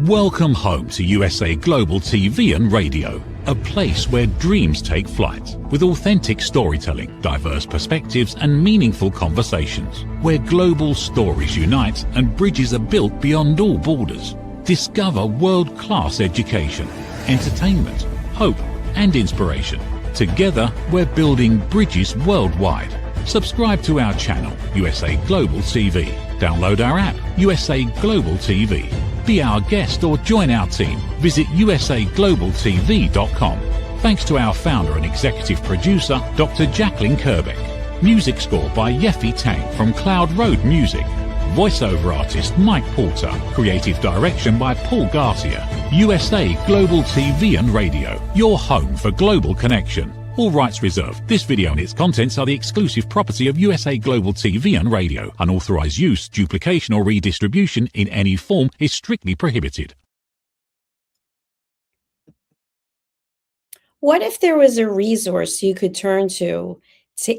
Welcome home to USA Global TV and Radio, a place where dreams take flight, with authentic storytelling, diverse perspectives and meaningful conversations, where global stories unite and bridges are built beyond all borders. Discover world-class education, entertainment, hope and inspiration. Together, we're building bridges worldwide. Subscribe to our channel, USA Global TV. Download our app, USA Global TV. Be our guest or join our team. Visit usaglobaltv.com. Thanks to our founder and executive producer, Dr. Jacalyn Kerbeck. Music score by Yeffy Tang from Cloud Road Music. Voiceover artist Mike Porter. Creative direction by Paul Garcia. USA Global TV and Radio, your home for global connection. All rights reserved. This video and its contents are the exclusive property of USA Global TV and Radio. Unauthorized use, duplication or redistribution in any form is strictly prohibited. What if there was a resource you could turn to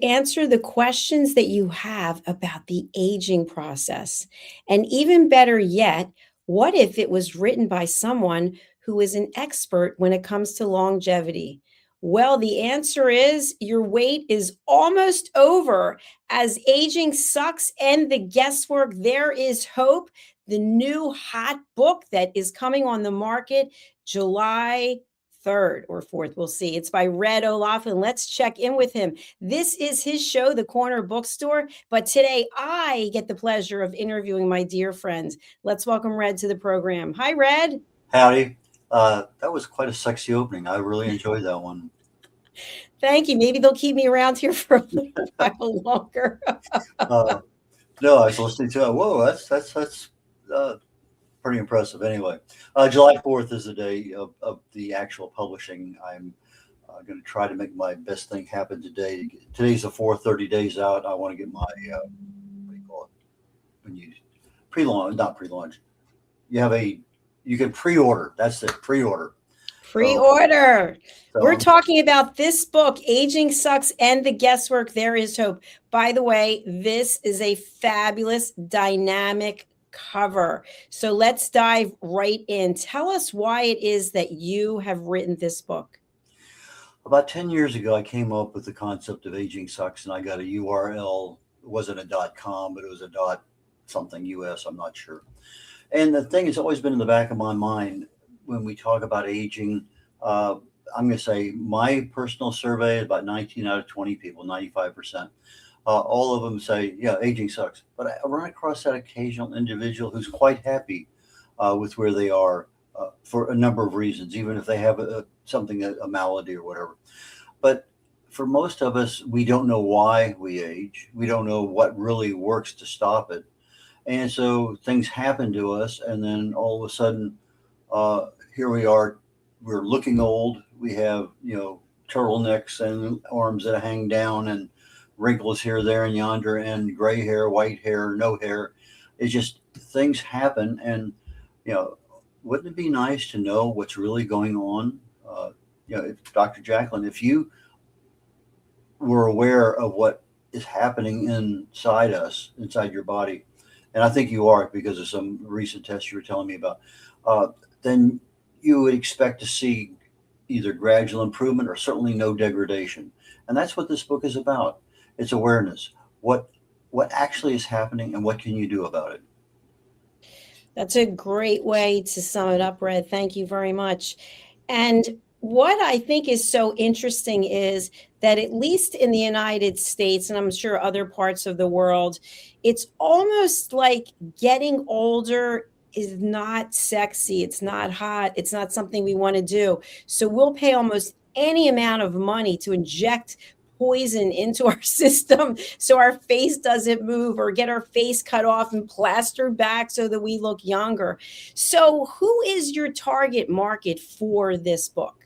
answer the questions that you have about the aging process? And even better yet, what if it was written by someone who is an expert when it comes to longevity? Well, the answer is your wait is almost over. As Aging Sucks and the Guesswork, There Is Hope, the new hot book that is coming on the market July 3rd or 4th. We'll see. It's by Red O'Loughlin. Let's check in with him. This is his show, The Corner Bookstore. But today I get the pleasure of interviewing my dear friend. Let's welcome Red to the program. Hi, Red. Howdy. That was quite a sexy opening. I really enjoyed that one. Thank you. Maybe they'll keep me around here for a little while longer. No, I was listening to it. Whoa, that's pretty impressive. Anyway, July 4th is the day of the actual publishing. I'm going to try to make my best thing happen today. Today's the 30 days out. I want to get my, what do you call it? When you pre-launch, not pre-launch. You can pre-order. That's it, pre-order. Pre-order. We're talking about this book, Aging Sucks and the Guesswork, There Is Hope. By the way, this is a fabulous, dynamic cover. So let's dive right in. Tell us why it is that you have written this book. About 10 years ago, I came up with the concept of Aging Sucks, and I got a URL. It wasn't a .com, but it was a something US, I'm not sure. And the thing has always been in the back of my mind when we talk about aging. I'm going to say my personal survey is about 19 out of 20 people, 95%. All of them say, yeah, aging sucks. But I run across that occasional individual who's quite happy with where they are for a number of reasons, even if they have a malady or whatever. But for most of us, we don't know why we age. We don't know what really works to stop it. And so things happen to us, and then all of a sudden, here we are. We're looking old. We have, turtlenecks and arms that hang down, and wrinkles here, there, and yonder, and gray hair, white hair, no hair. It's just things happen, and wouldn't it be nice to know what's really going on? Dr. Jacalyn, if you were aware of what is happening inside us, inside your body, and I think you are because of some recent tests you were telling me about, then you would expect to see either gradual improvement or certainly no degradation. And that's what this book is about. It's awareness. What actually is happening and what can you do about it? That's a great way to sum it up, Red. Thank you very much. And what I think is so interesting is that at least in the United States, and I'm sure other parts of the world, it's almost like getting older is not sexy. It's not hot. It's not something we want to do. So we'll pay almost any amount of money to inject poison into our system so our face doesn't move, or get our face cut off and plastered back so that we look younger. So who is your target market for this book?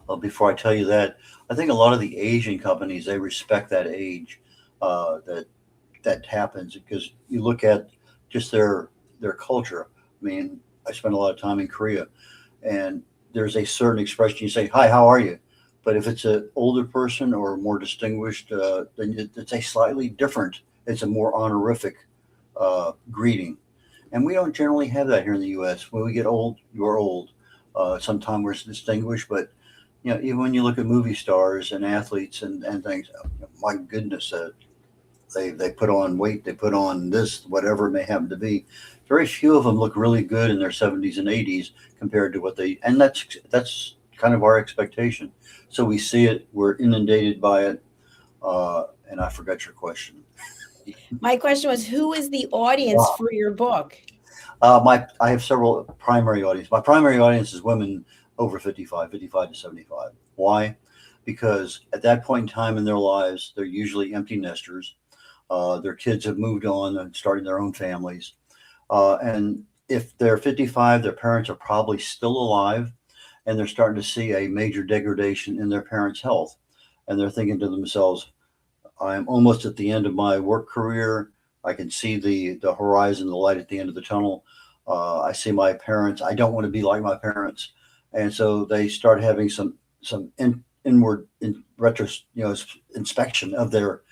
Well, before I tell you that, I think a lot of the Asian companies, they respect that age that happens, because you look at just their culture. I mean, I spent a lot of time in Korea, and there's a certain expression. You say, hi, how are you? But if it's an older person or more distinguished, then it's a slightly different, it's a more honorific greeting. And we don't generally have that here in the U.S. When we get old, you're old. Sometimes we're distinguished, but even when you look at movie stars and athletes and things, my goodness, they put on weight, they put on this, whatever it may happen to be. Very few of them look really good in their 70s and 80s compared to and that's kind of our expectation. So we see it, we're inundated by it, and I forgot your question. My question was, who is the audience for your book? I have several primary audience. My primary audience is women over 55 to 75. Why? Because at that point in time in their lives, they're usually empty nesters. Their kids have moved on and starting their own families. And if they're 55, their parents are probably still alive, and they're starting to see a major degradation in their parents' health. And they're thinking to themselves, I'm almost at the end of my work career. I can see the horizon, the light at the end of the tunnel. I see my parents. I don't want to be like my parents. And so they start having some inward inspection of their,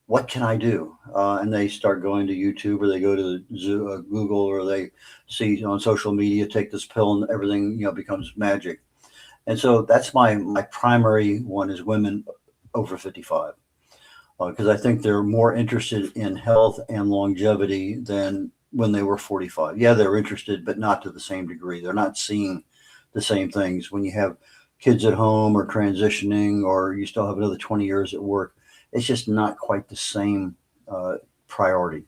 what can I do? And they start going to YouTube, or they go to Google, or they see on social media, take this pill and everything, becomes magic. And so that's my primary one is women over 55. Because I think they're more interested in health and longevity than when they were 45. Yeah, they're interested, but not to the same degree. They're not seeing the same things. When you have kids at home or transitioning, or you still have another 20 years at work, it's just not quite the same priority.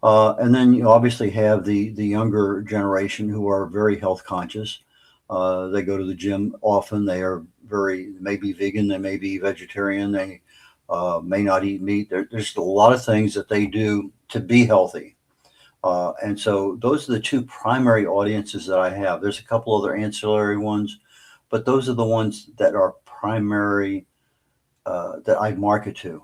And then you obviously have the younger generation who are very health conscious. They go to the gym often. They may be vegan, they may be vegetarian, they may not eat meat. There's a lot of things that they do to be healthy. And so those are the two primary audiences that I have. There's a couple other ancillary ones, but those are the ones that are primary that I market to.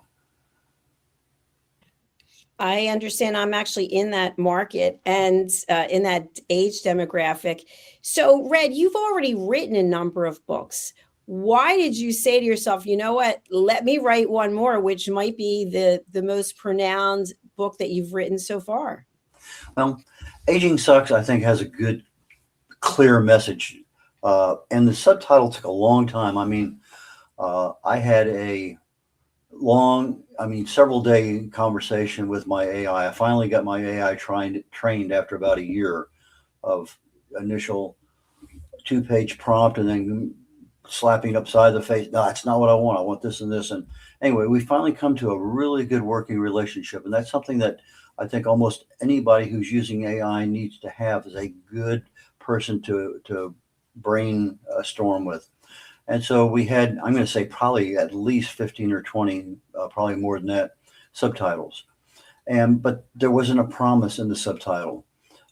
I understand. I'm actually in that market and in that age demographic. So, Red, you've already written a number of books. Why did you say to yourself, you know what, let me write one more, which might be the most pronounced book that you've written so far? Well, Aging Sucks, I think, has a good, clear message. And the subtitle took a long time. I mean, I had a several day conversation with my AI. I finally got my AI trained after about a year of initial 2-page prompt and then slapping upside the face. No, that's not what I want. I want this and this. And anyway, we finally come to a really good working relationship. And that's something that I think almost anybody who's using AI needs to have, is a good person to brainstorm with. And so we had, I'm going to say probably at least 15 or 20, probably more than that, subtitles. But there wasn't a promise in the subtitle.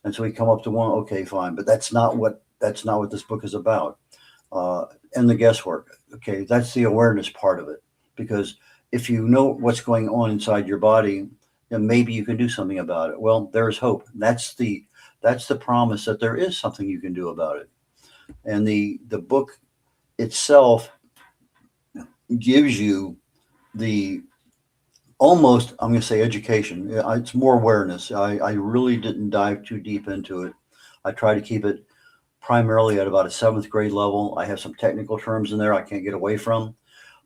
And so we come up to one, okay, fine. But that's not what this book is about. And the guesswork. Okay, that's the awareness part of it. Because if you know what's going on inside your body, then maybe you can do something about it. Well, there's hope. That's the promise that there is something you can do about it. And the book itself gives you the almost, I'm going to say, education. It's more awareness. I really didn't dive too deep into it. I try to keep it primarily at about a 7th grade level. I have some technical terms in there I can't get away from,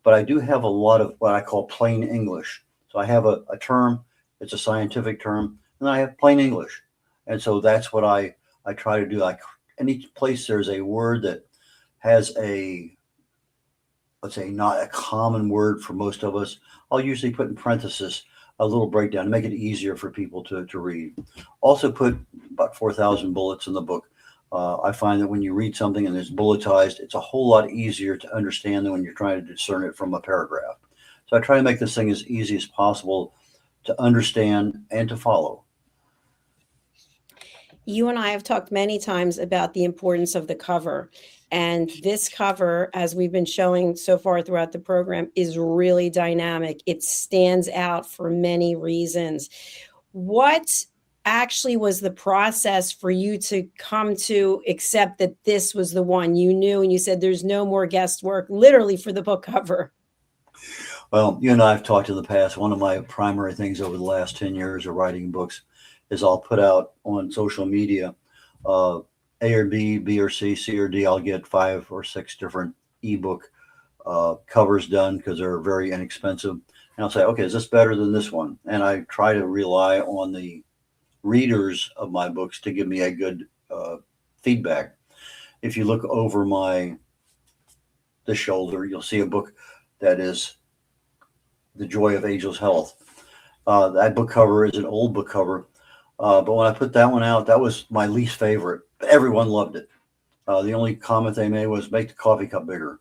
but I do have a lot of what I call plain English. So I have a term, it's a scientific term, and I have plain English. And so that's what I try to do. Like any place there's a word that has let's say not a common word for most of us, I'll usually put in parenthesis a little breakdown to make it easier for people to read. Also put about 4,000 bullets in the book. I find that when you read something and it's bulletized, it's a whole lot easier to understand than when you're trying to discern it from a paragraph. So I try to make this thing as easy as possible to understand and to follow. You and I have talked many times about the importance of the cover. And this cover, as we've been showing so far throughout the program, is really dynamic. It stands out for many reasons. What actually was the process for you to come to accept that this was the one you knew, and you said there's no more guesswork, literally, for the book cover? Well, you and I have talked in the past. One of my primary things over the last 10 years of writing books is I'll put out on social media, A or B, B or C, C or D. I'll get 5 or 6 different ebook covers done because they're very inexpensive. And I'll say, okay, is this better than this one? And I try to rely on the readers of my books to give me a good feedback. If you look over the shoulder, you'll see a book that is The Joy of Ageless Health. That book cover is an old book cover, but when I put that one out, that was my least favorite. Everyone loved it. The only comment they made was make the coffee cup bigger.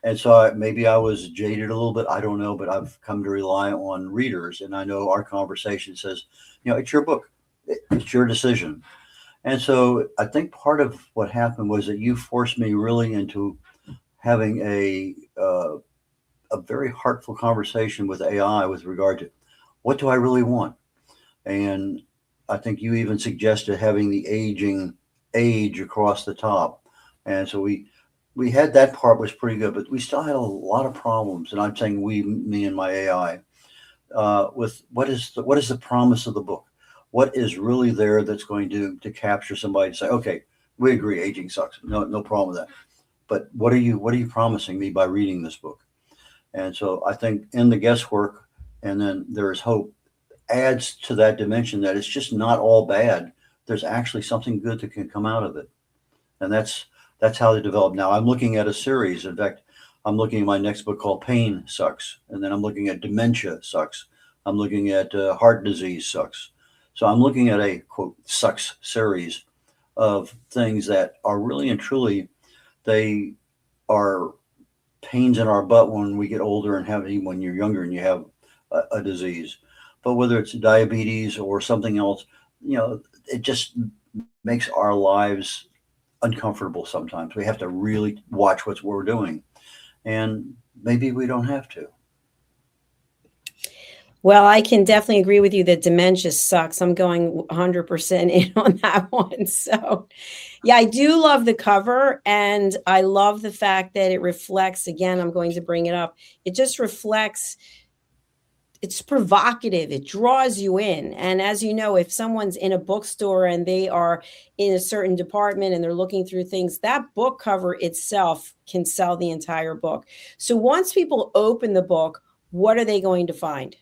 And so maybe I was jaded a little bit. I don't know, but I've come to rely on readers. And I know our conversation says, it's your book. It's your decision. And so I think part of what happened was that you forced me really into having a very heartful conversation with AI with regard to what do I really want? And I think you even suggested having the age across the top. And so we had that part was pretty good, but we still had a lot of problems. And I'm saying me and my AI, with what is the promise of the book? What is really there that's going to capture somebody to say, okay, we agree, aging sucks. No problem with that. But what are you promising me by reading this book? And so I think in the guesswork, and then there is hope, adds to that dimension that it's just not all bad. There's actually something good that can come out of it. And that's how they develop. Now I'm looking at a series. In fact, I'm looking at my next book called Pain Sucks. And then I'm looking at Dementia Sucks. I'm looking at Heart Disease Sucks. So I'm looking at a quote sucks series of things that are really and truly, they are pains in our butt when we get older and have even when you're younger and you have a disease. But whether it's diabetes or something else, it just makes our lives uncomfortable sometimes. We have to really watch what we're doing. And maybe we don't have to. Well, I can definitely agree with you that dementia sucks. I'm going 100% in on that one. So, yeah, I do love the cover, and I love the fact that it reflects, again, I'm going to bring it up. It just reflects, it's provocative. It draws you in. And as you know, if someone's in a bookstore and they are in a certain department and they're looking through things, that book cover itself can sell the entire book. So once people open the book, what are they going to find?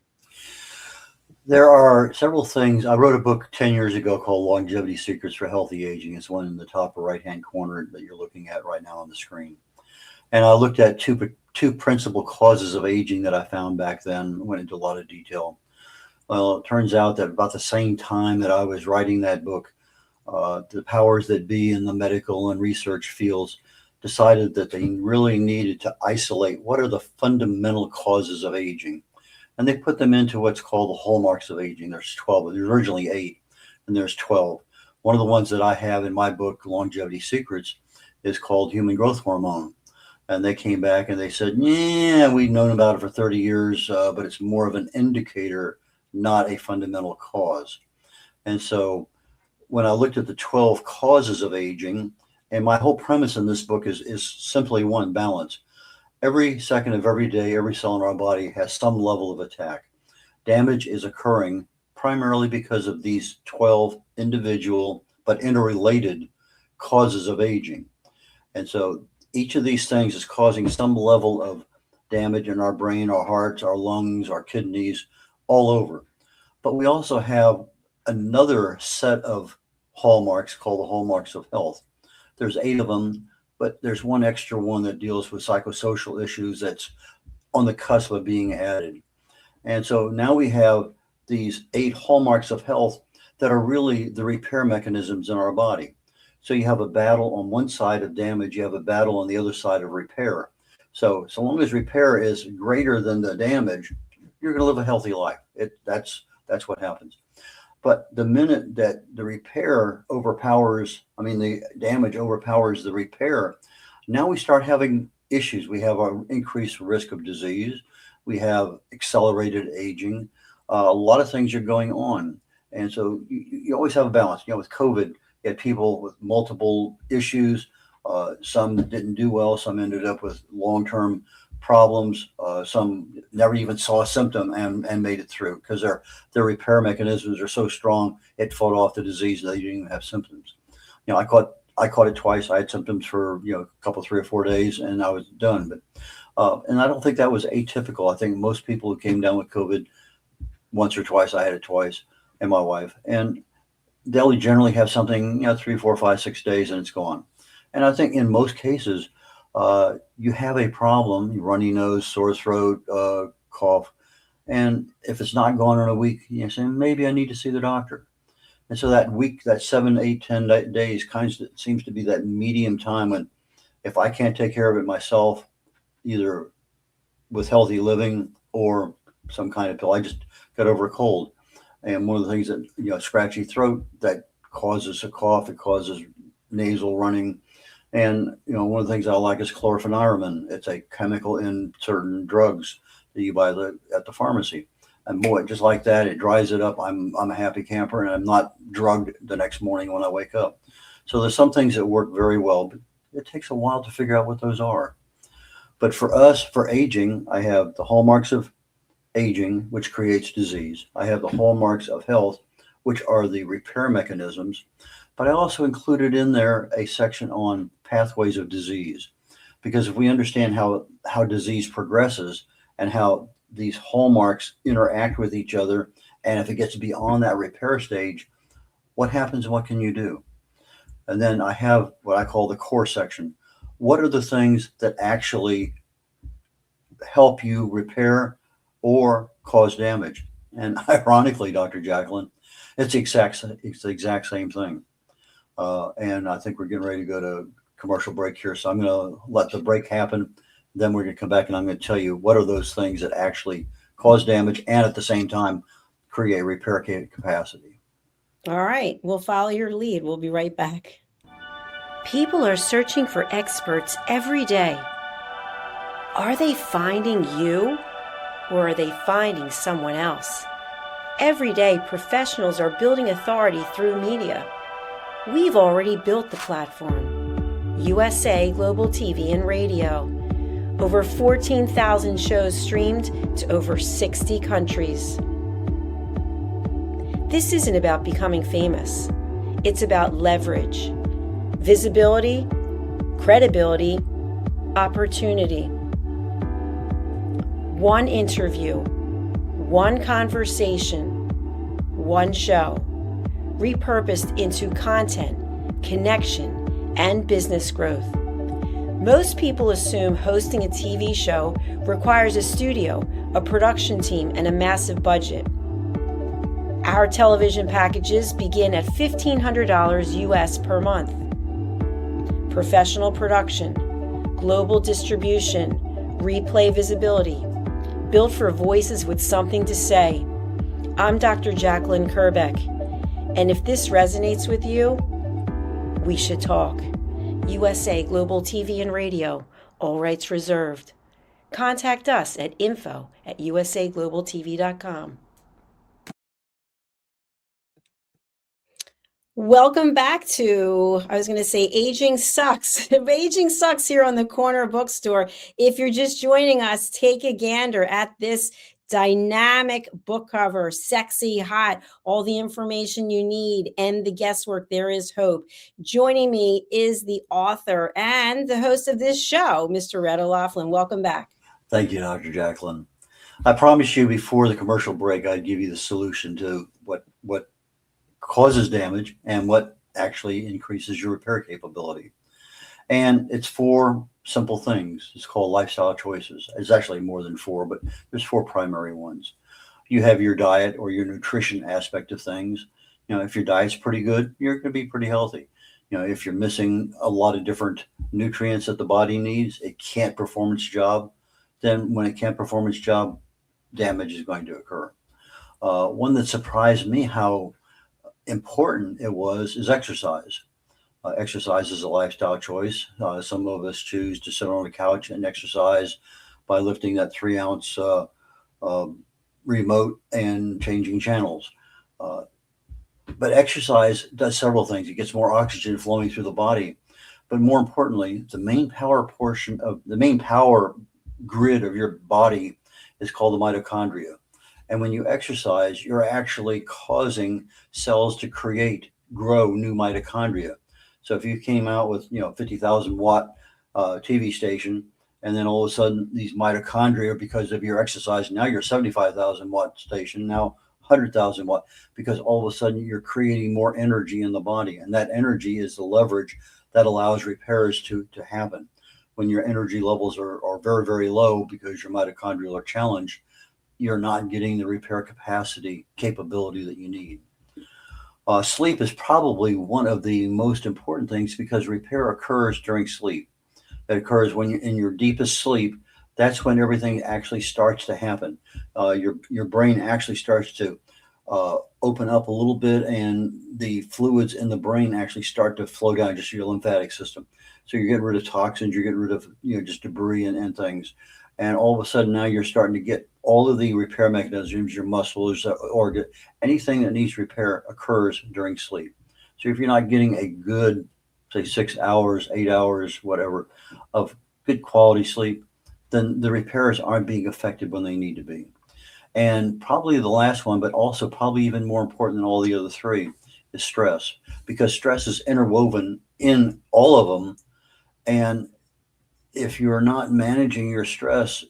There are several things. I wrote a book 10 years ago called Longevity Secrets for Healthy Aging. It's one in the top right-hand corner that you're looking at right now on the screen. And I looked at two principal causes of aging that I found back then, went into a lot of detail. Well, it turns out that about the same time that I was writing that book, the powers that be in the medical and research fields decided that they really needed to isolate what are the fundamental causes of aging. And they put them into what's called the hallmarks of aging. There's 12. There's originally 8, and there's 12. One of the ones that I have in my book, Longevity Secrets, is called human growth hormone. And they came back and they said, yeah, we've known about it for 30 years, but it's more of an indicator, not a fundamental cause. And so when I looked at the 12 causes of aging, and my whole premise in this book is simply one, balance. Every second of every day, every cell in our body has some level of attack. Damage is occurring primarily because of these 12 individual but interrelated causes of aging. And so each of these things is causing some level of damage in our brain, our hearts, our lungs, our kidneys, all over. But we also have another set of hallmarks called the hallmarks of health. There's 8 of them. But there's one extra one that deals with psychosocial issues that's on the cusp of being added. And so now we have these 8 hallmarks of health that are really the repair mechanisms in our body. So you have a battle on one side of damage, you have a battle on the other side of repair. So long as repair is greater than the damage, you're going to live a healthy life. That's what happens. But the minute that the damage overpowers the repair, now we start having issues. We have an increased risk of disease. We have accelerated aging. A lot of things are going on. And so you always have a balance. With COVID, you had people with multiple issues. Some didn't do well. Some ended up with long-term problems. Some never even saw a symptom and made it through because their repair mechanisms are so strong it fought off the disease. They didn't even have symptoms. I caught it twice. I had symptoms for a couple, 3 or 4 days, and I was done. But and I don't think that was atypical. I think most people who came down with COVID once or twice, I had it twice, and my wife, and they'll generally have something 3, 4, 5, 6 days, and it's gone. And I think in most cases, you have a problem, runny nose, sore throat, cough, and if it's not gone in a week, you say maybe I need to see the doctor. And so that week, that 7, 8, 10 days kind of seems to be that medium time when if I can't take care of it myself, either with healthy living or some kind of pill, I just got over a cold. And one of the things that, scratchy throat, that causes a cough, it causes nasal running. And, one of the things I like is chlorpheniramine. It's a chemical in certain drugs that you buy at the pharmacy. And boy, just like that, it dries it up. I'm a happy camper, and I'm not drugged the next morning when I wake up. So there's some things that work very well, but it takes a while to figure out what those are. But for us, for aging, I have the hallmarks of aging, which creates disease. I have the hallmarks of health, which are the repair mechanisms. But I also included in there a section on pathways of disease, because if we understand how disease progresses and how these hallmarks interact with each other, and if it gets beyond that repair stage, what happens and what can you do? And then I have what I call the core section. What are the things that actually help you repair or cause damage? And ironically, Dr. Jacalyn, it's the exact same thing. And I think we're getting ready to go to commercial break here. So I'm going to let the break happen. Then we're going to come back and I'm going to tell you what are those things that actually cause damage and at the same time create repair capacity. All right. We'll follow your lead. We'll be right back. People are searching for experts every day. Are they finding you, or are they finding someone else? Every day, professionals are building authority through media. We've already built the platform. USA Global TV and Radio. Over 14,000 shows streamed to over 60 countries. This isn't about becoming famous. It's about leverage, visibility, credibility, opportunity. One interview, one conversation, one show, repurposed into content, connection, and business growth. Most people assume hosting a TV show requires a studio, a production team, and a massive budget. Our television packages begin at $1,500 US per month. Professional production, global distribution, replay visibility, built for voices with something to say. I'm Dr. Jacalyn Kerbeck, and if this resonates with you, we should talk. USA Global TV and Radio, all rights reserved. Contact us at info@usaglobaltv.com. Welcome back to, I was going to say, Aging Sucks. Aging Sucks here on the Corner Bookstore. If you're just joining us, take a gander at this dynamic book cover, sexy, hot, all the information you need, and the guesswork. There is hope. Joining me is the author and the host of this show, Mr. Red O'Loughlin. Welcome back. Thank you, Dr. Jacalyn. I promised you before the commercial break I'd give you the solution to what causes damage and what actually increases your repair capability. And it's 4 simple things. It's called lifestyle choices. It's actually more than 4, but there's 4 primary ones. You have your diet or your nutrition aspect of things. If your diet's pretty good, you're going to be pretty healthy. If you're missing a lot of different nutrients that the body needs, it can't perform its job. Then when it can't perform its job, damage is going to occur. One that surprised me how important it was is exercise. Exercise is a lifestyle choice. Some of us choose to sit on the couch and exercise by lifting that 3-ounce remote and changing channels. But exercise does several things. It gets more oxygen flowing through the body. But more importantly, the main power grid of your body is called the mitochondria. And when you exercise, you're actually causing cells to grow new mitochondria. So if you came out with, 50,000 watt TV station, and then all of a sudden these mitochondria, because of your exercise, now you're 75,000 watt station, now 100,000 watt, because all of a sudden you're creating more energy in the body. And that energy is the leverage that allows repairs to happen. When your energy levels are very, very low because your mitochondria are challenged, you're not getting the repair capability that you need. Sleep is probably one of the most important things because repair occurs during sleep. It occurs when you're in your deepest sleep. That's when everything actually starts to happen. Your brain actually starts to open up a little bit, and the fluids in the brain actually start to flow down just your lymphatic system. So you're getting rid of toxins, you're getting rid of just debris and things. And all of a sudden now you're starting to get all of the repair mechanisms, your muscles, organ, anything that needs repair occurs during sleep. So if you're not getting a good, say 6 hours, 8 hours, whatever, of good quality sleep, then the repairs aren't being affected when they need to be. And probably the last one, but also probably even more important than all the other three, is stress, because stress is interwoven in all of them. And if you're not managing your stress,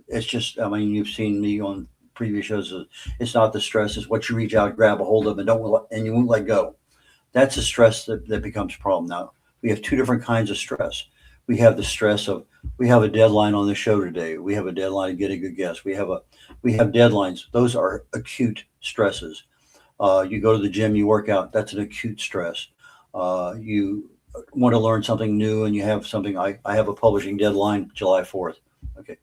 it's just, you've seen me on previous shows. It's not the stress, it's what you reach out, grab a hold of, and you won't let go. That's a stress that becomes a problem. Now, we have two different kinds of stress. We have the stress of, we have a deadline on the show today. We have a deadline to get a good guest. We have deadlines. Those are acute stresses. You go to the gym, you work out. That's an acute stress. You want to learn something new and you have something. I have a publishing deadline, July 4th. Okay.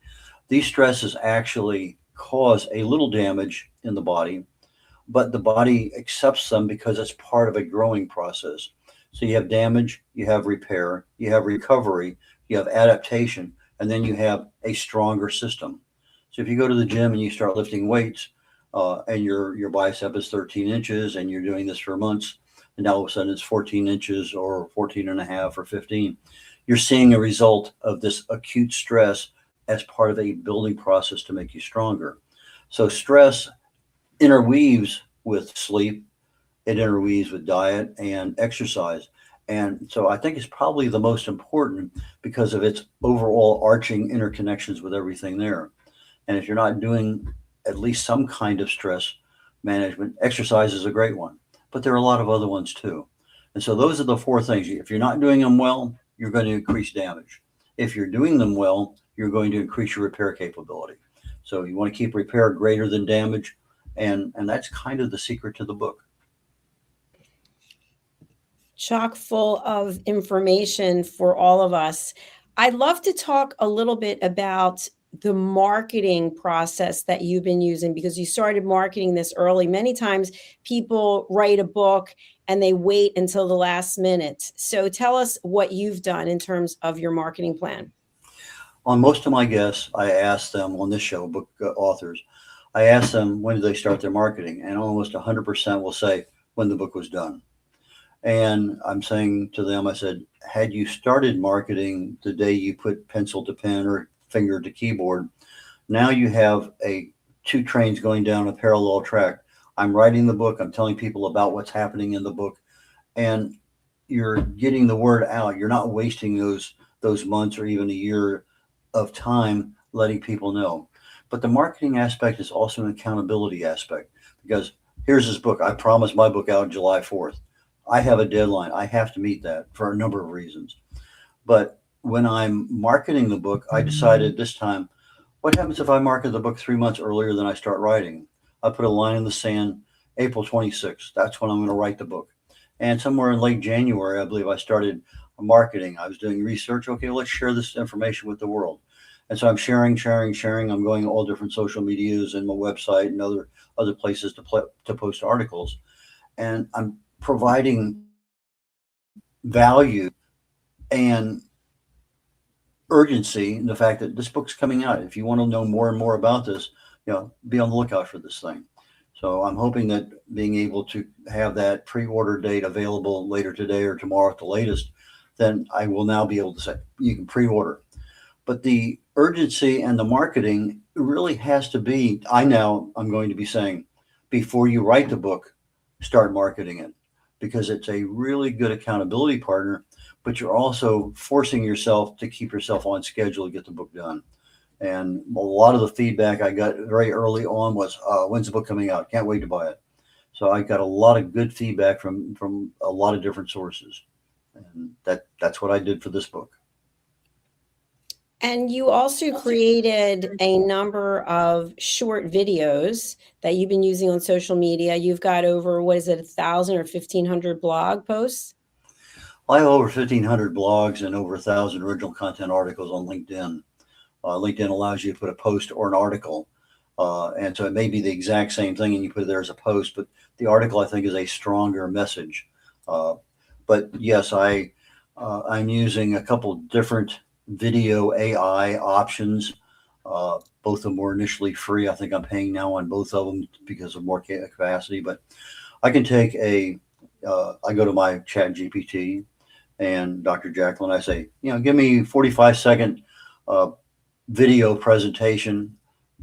These stresses actually cause a little damage in the body, but the body accepts them because it's part of a growing process. So you have damage, you have repair, you have recovery, you have adaptation, and then you have a stronger system. So if you go to the gym and you start lifting weights, and your bicep is 13 inches and you're doing this for months, and now all of a sudden it's 14 inches or 14 and a half or 15, you're seeing a result of this acute stress as part of a building process to make you stronger. So stress interweaves with sleep, it interweaves with diet and exercise. And so I think it's probably the most important because of its overall arching interconnections with everything there. And if you're not doing at least some kind of stress management, exercise is a great one, but there are a lot of other ones too. And so those are the four things. If you're not doing them well, you're going to increase damage. If you're doing them well, you're going to increase your repair capability. So you want to keep repair greater than damage. And that's kind of the secret to the book. Chock full of information for all of us. I'd love to talk a little bit about the marketing process that you've been using, because you started marketing this early. Many times people write a book and they wait until the last minute. So tell us what you've done in terms of your marketing plan. On most of my guests, I ask them on this show, book authors, I ask them when did they start their marketing, and almost 100% will say when the book was done. And I'm saying to them, I said, had you started marketing the day you put pencil to pen or finger to keyboard, now you have two trains going down a parallel track. I'm writing the book, I'm telling people about what's happening in the book, and you're getting the word out. You're not wasting those months or even a year of time letting people know. But the marketing aspect is also an accountability aspect, because here's this book. I promised my book out July 4th. I have a deadline. I have to meet that for a number of reasons. But when I'm marketing the book, I decided this time, what happens if I market the book 3 months earlier than I start writing? I put a line in the sand, April 26th. That's when I'm going to write the book. And somewhere in late January, I believe I started marketing. I was doing research. Okay, let's share this information with the world. And so I'm sharing. I'm going to all different social medias and my website and other places to post articles. And I'm providing value and urgency in the fact that this book's coming out. If you want to know more and more about this, be on the lookout for this thing. So I'm hoping that being able to have that pre-order date available later today or tomorrow at the latest, then I will now be able to say you can pre-order. But the urgency and the marketing really has to be, I'm going to be saying, before you write the book, start marketing it, because it's a really good accountability partner, but you're also forcing yourself to keep yourself on schedule to get the book done. And a lot of the feedback I got very early on was, when's the book coming out? Can't wait to buy it. So I got a lot of good feedback from a lot of different sources. And that's what I did for this book. And you also created a number of short videos that you've been using on social media. You've got over, what is it, 1,000 or 1,500 blog posts? I have over 1,500 blogs and over 1,000 original content articles on LinkedIn. LinkedIn allows you to put a post or an article. And so it may be the exact same thing and you put it there as a post, but the article, I think, is a stronger message. But yes, I'm using a couple different video AI options. Both of them were initially free. I think I'm paying now on both of them because of more capacity, but I can take I go to my chat GPT and Dr. Jacalyn, I say, give me 45-second video presentation,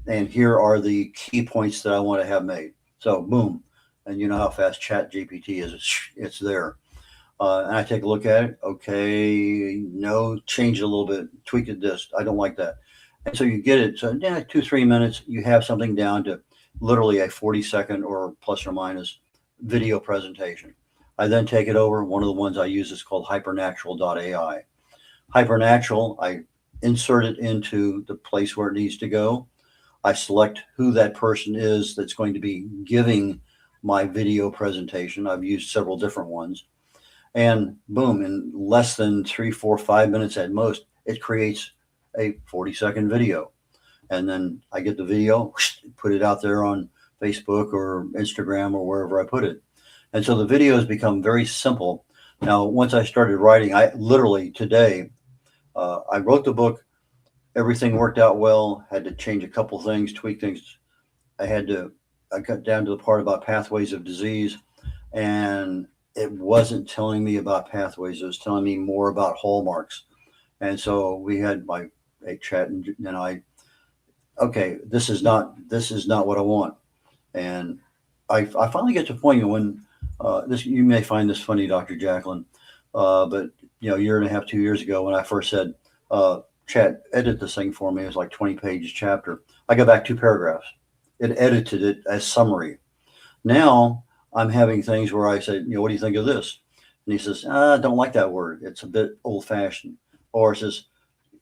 and here are the key points that I want to have made. So boom, and you know how fast chat GPT is, it's there. And I take a look at it. Okay, no, change it a little bit, tweak it this. I don't like that. And so you get it. So 2-3 minutes, you have something down to literally a 40-second or plus or minus video presentation. I then take it over. One of the ones I use is called hypernatural.ai. Hypernatural, I insert it into the place where it needs to go. I select who that person is that's going to be giving my video presentation. I've used several different ones. And boom, in less than 3, 4, 5 minutes at most, it creates a 40-second video. And then I get the video, put it out there on Facebook or Instagram or wherever I put it. And so the videos become very simple. Now, once I started writing, I literally today, I wrote the book. Everything worked out well. Had to change a couple things, tweak things. I got down to the part about pathways of disease, and it wasn't telling me about pathways. It was telling me more about hallmarks. And so we had a chat, and I, okay, this is not what I want. And I finally get to a point when you may find this funny, Dr. Jacalyn, but a year and a half, 2 years ago, when I first said, chat, edit this thing for me, it was like 20-page chapter. I got back 2 paragraphs. It edited it as summary. Now I'm having things where I say, what do you think of this? And he says, I don't like that word. It's a bit old fashioned. Or it says,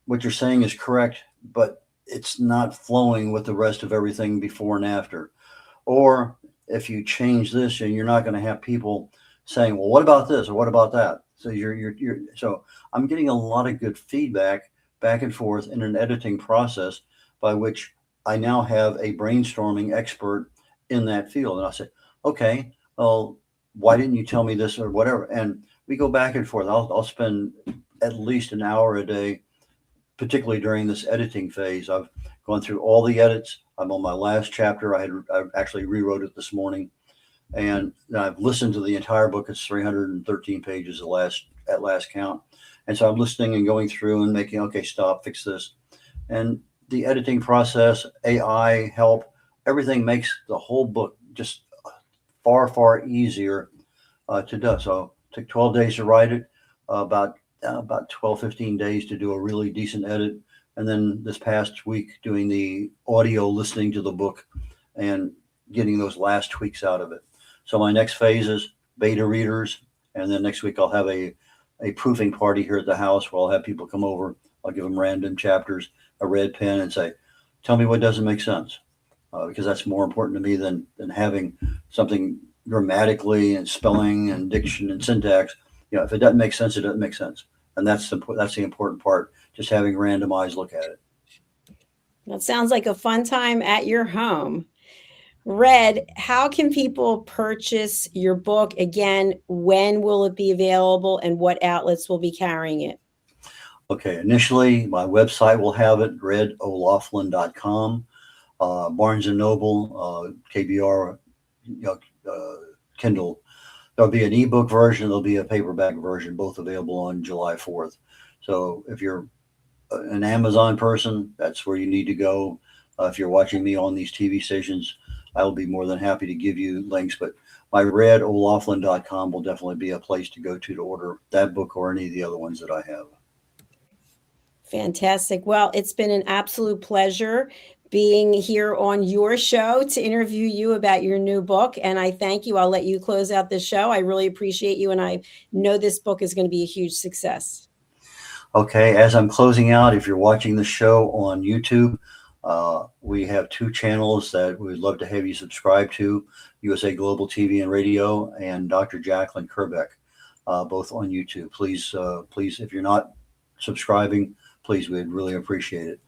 what you're saying is correct, but it's not flowing with the rest of everything before and after. Or if you change this, and you're not going to have people saying, well, what about this? Or what about that? So so I'm getting a lot of good feedback back and forth in an editing process by which I now have a brainstorming expert in that field. And I say, okay, well, why didn't you tell me this or whatever? And we go back and forth. I'll spend at least an hour a day, particularly during this editing phase. I've gone through all the edits. I'm on my last chapter. I actually rewrote it this morning, and I've listened to the entire book. It's 313 pages at last count. And so I'm listening and going through and making, okay, stop, fix this. And the editing process, AI help, everything makes the whole book just far, far easier to do. So it took 12 days to write it, about 12, 15 days to do a really decent edit. And then this past week doing the audio listening to the book and getting those last tweaks out of it. So my next phase is beta readers. And then next week I'll have a proofing party here at the house where I'll have people come over. I'll give them random chapters, a red pen, and say, tell me what doesn't make sense. Because that's more important to me than having something grammatically and spelling and diction and syntax. If it doesn't make sense, it doesn't make sense. And that's the important part, just having random eyes look at it. That sounds like a fun time at your home. Red, how can people purchase your book? Again, when will it be available and what outlets will be carrying it? Okay, initially, my website will have it, redolaughlin.com, Barnes & Noble, KBR, Kindle. There'll be an ebook version. There'll be a paperback version, both available on July 4th. So if you're an Amazon person, that's where you need to go. If you're watching me on these TV stations, I'll be more than happy to give you links. But my redolaughlin.com will definitely be a place to go to order that book or any of the other ones that I have. Fantastic. Well, it's been an absolute pleasure being here on your show to interview you about your new book. And I thank you. I'll let you close out the show. I really appreciate you. And I know this book is going to be a huge success. Okay. As I'm closing out, if you're watching the show on YouTube, we have 2 channels that we'd love to have you subscribe to: USA Global TV and Radio and Dr. Jacalyn Kerbeck, both on YouTube. Please, if you're not subscribing, please, we'd really appreciate it.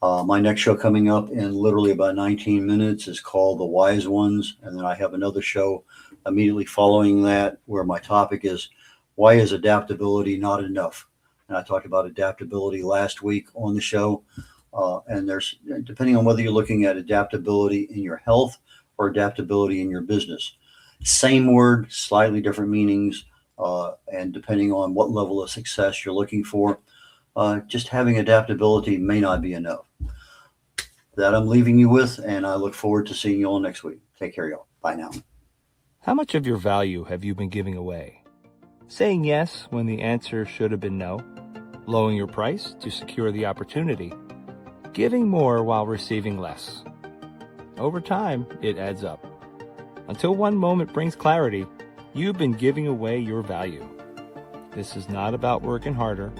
My next show coming up in literally about 19 minutes is called The Wise Ones. And then I have another show immediately following that where my topic is, why is adaptability not enough? And I talked about adaptability last week on the show. And there's, depending on whether you're looking at adaptability in your health or adaptability in your business, same word, slightly different meanings. And depending on what level of success you're looking for, just having adaptability may not be enough. That I'm leaving you with, and I look forward to seeing you all next week. Take care, y'all. Bye now. How much of your value have you been giving away? Saying yes when the answer should have been no? Lowering your price to secure the opportunity? Giving more while receiving less? Over time, it adds up. Until one moment brings clarity, you've been giving away your value. This is not about working harder.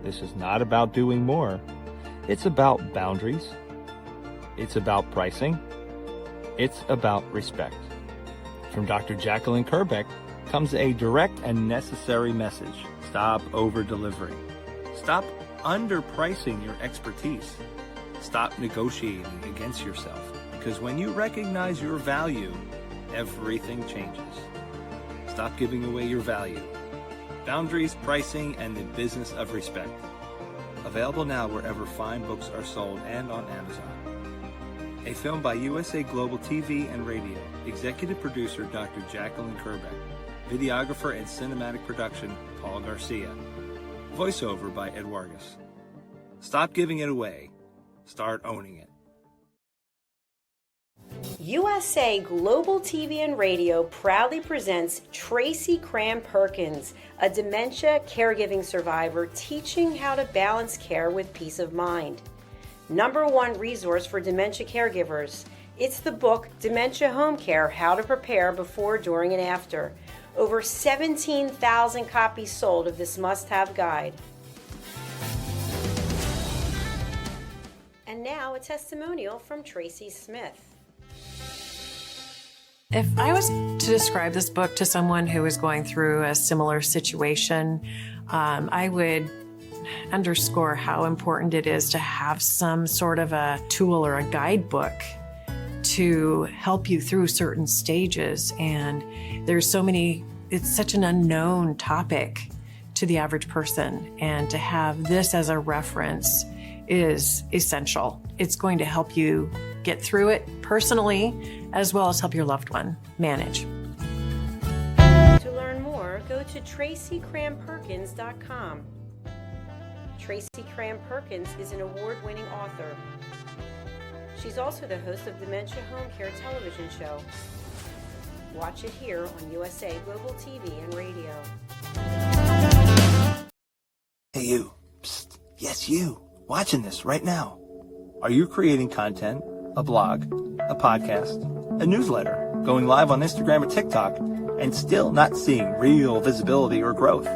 This is not about doing more. It's about boundaries. It's about pricing. It's about respect. From Dr. Jacalyn Kerbeck comes a direct and necessary message. Stop over-delivering. Stop underpricing your expertise. Stop negotiating against yourself. Because when you recognize your value, everything changes. Stop giving away your value. Boundaries, pricing, and the business of respect. Available now wherever fine books are sold and on Amazon. A film by USA Global TV and Radio. Executive producer Dr. Jacalyn Kerbeck. Videographer and cinematic production Paul Garcia. Voiceover by Ed Vargas. Stop giving it away. Start owning it. USA Global TV and Radio proudly presents Tracy Cram Perkins, a dementia caregiving survivor teaching how to balance care with peace of mind. #1 resource for dementia caregivers. It's the book Dementia Home Care: How to Prepare Before, During, and After. Over 17,000 copies sold of this must-have guide. And now a testimonial from Tracy Smith. If I was to describe this book to someone who is going through a similar situation, I would underscore how important it is to have some sort of a tool or a guidebook to help you through certain stages. And there's so many, it's such an unknown topic to the average person. And to have this as a reference is essential. It's going to help you get through it personally, as well as help your loved one manage. To learn more, go to TracyCramPerkins.com. Tracy Cram Perkins is an award-winning author. She's also the host of Dementia Home Care television show. Watch it here on USA Global TV and Radio. Hey you, psst, yes you, watching this right now. Are you creating content, a blog, a podcast, a newsletter, going live on Instagram or TikTok, and still not seeing real visibility or growth?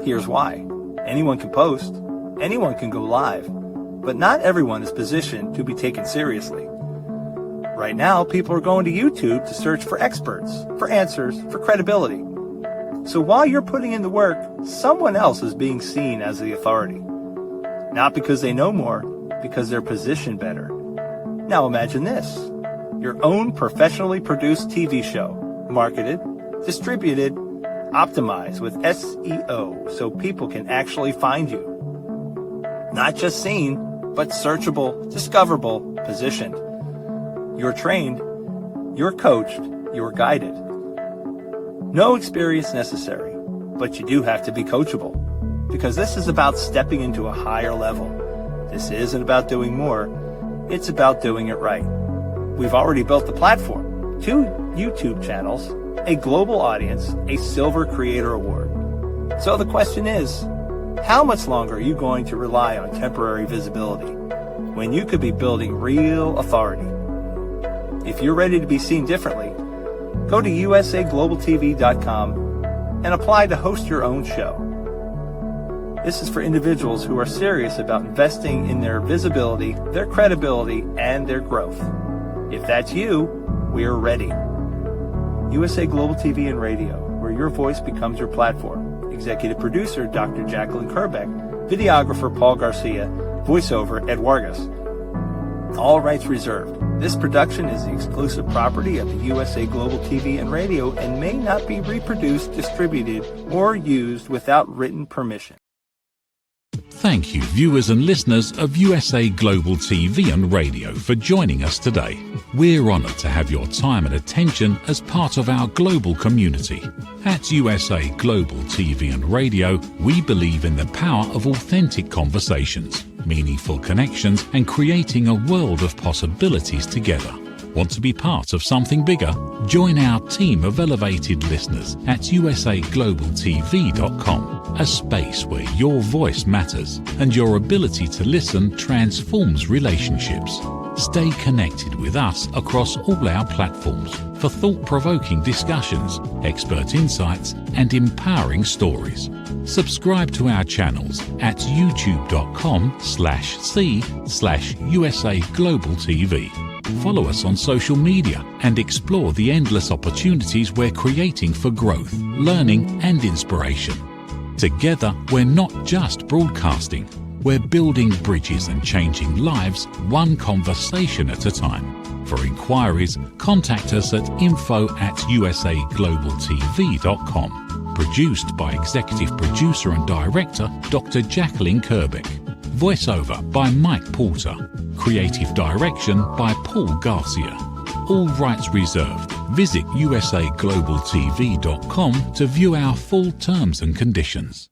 Here's why. Anyone can post, anyone can go live, but not everyone is positioned to be taken seriously. Right now, people are going to YouTube to search for experts, for answers, for credibility. So while you're putting in the work, someone else is being seen as the authority. Not because they know more, because they're positioned better. Now imagine this, your own professionally produced TV show, marketed, distributed, optimized with SEO so people can actually find you. Not just seen, but searchable, discoverable, positioned. You're trained, you're coached, you're guided. No experience necessary, but you do have to be coachable, because this is about stepping into a higher level, This isn't about doing more, it's about doing it right. We've already built the platform, 2 YouTube channels, a global audience, a Silver Creator Award. So the question is, how much longer are you going to rely on temporary visibility when you could be building real authority? If you're ready to be seen differently, go to usaglobaltv.com and apply to host your own show. This is for individuals who are serious about investing in their visibility, their credibility, and their growth. If that's you, we're ready. USA Global TV and Radio, where your voice becomes your platform. Executive producer, Dr. Jacalyn Kerbeck. Videographer, Paul Garcia. Voiceover, Ed Vargas. All rights reserved. This production is the exclusive property of the USA Global TV and Radio and may not be reproduced, distributed, or used without written permission. Thank you, viewers and listeners of USA Global TV and Radio, for joining us today. We're honoured to have your time and attention as part of our global community. At USA Global TV and Radio, we believe in the power of authentic conversations, meaningful connections, and creating a world of possibilities together. Want to be part of something bigger? Join our team of elevated listeners at usaglobaltv.com, a space where your voice matters and your ability to listen transforms relationships. Stay connected with us across all our platforms for thought-provoking discussions, expert insights, and empowering stories. Subscribe to our channels at youtube.com/c/USA Global TV. Follow us on social media and explore the endless opportunities we're creating for growth, learning, and inspiration. Together, we're not just broadcasting, we're building bridges and changing lives one conversation at a time. For inquiries, contact us at info@usaglobaltv.com. Produced by Executive Producer and Director Dr. Jacalyn Kerbeck. Voiceover by Mike Porter. Creative direction by Paul Garcia. All rights reserved. Visit usaglobaltv.com to view our full terms and conditions.